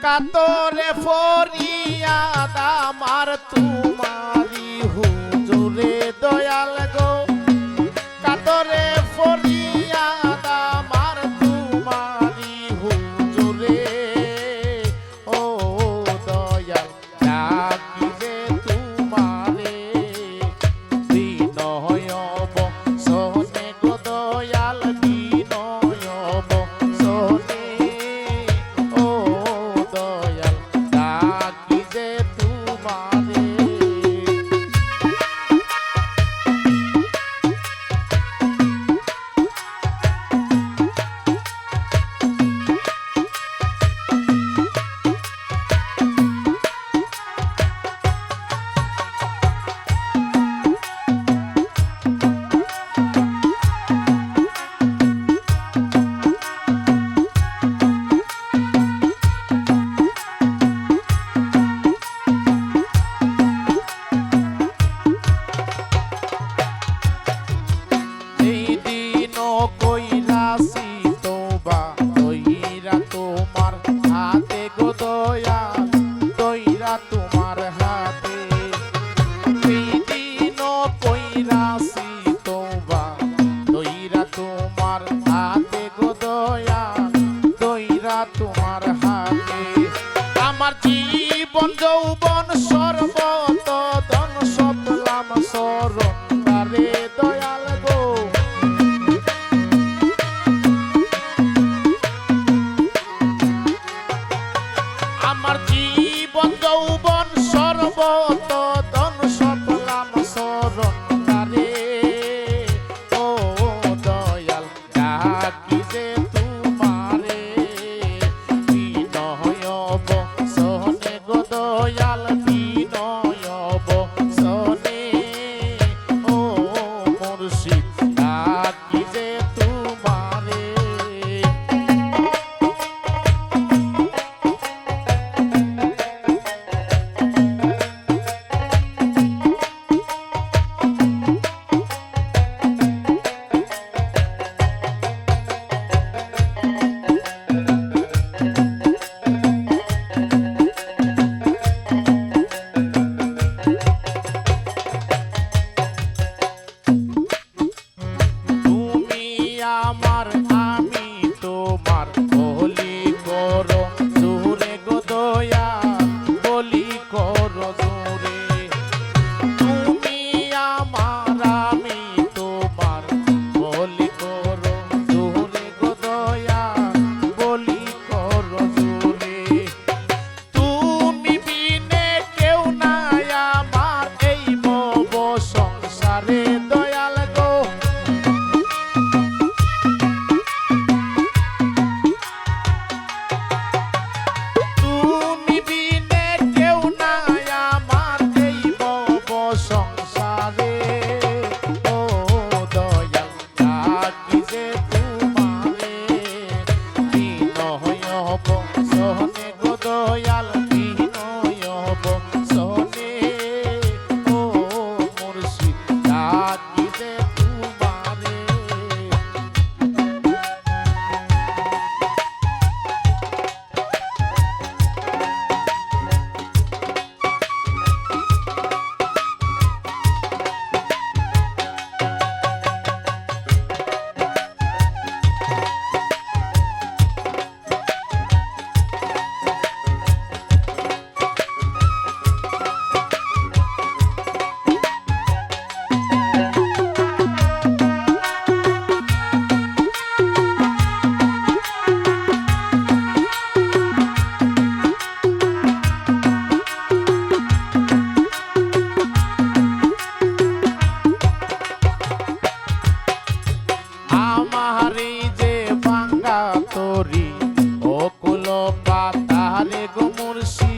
কাতরে ফরিয়াদ আমার তোমারি হুজুরে দয়াল গো, কাতরে ফরিয়াদ আমার তোমারি হুজুরে, ও দয়াল ডাকি যে তোমারে বিনয় বচনে গো দয়াল বিনয় বচনে, ও দয়াল ডাকি যে তোমারে। তোমার হাতে আমার জীবন যৌবন সর্বত ধন সতলাম শরণ তারে দয়াল গো, আমার জীবন যৌবন সর্বত ধন সতলাম শরণ তারে, ও দয়াল ডাকি যে তোমারে বিনয় বচনে গো দয়াল বিনয় বচনে, ও মুর্শিদ ডাকি যে তোমারে। আমার আমি তোমার বলি করো জোরে গো দয়াল বলি করো জোরে, তুমি আমার আমি তোমার বলি করো জোরে গো দয়াল বলি করো জোরে, তুমি বিনে কেউ নাই আমার এই ভব সংসারে দয়াল গো, আমারি যে ভাঙ্গা তরি ও কুলো পাতারে গো মুর্শিদ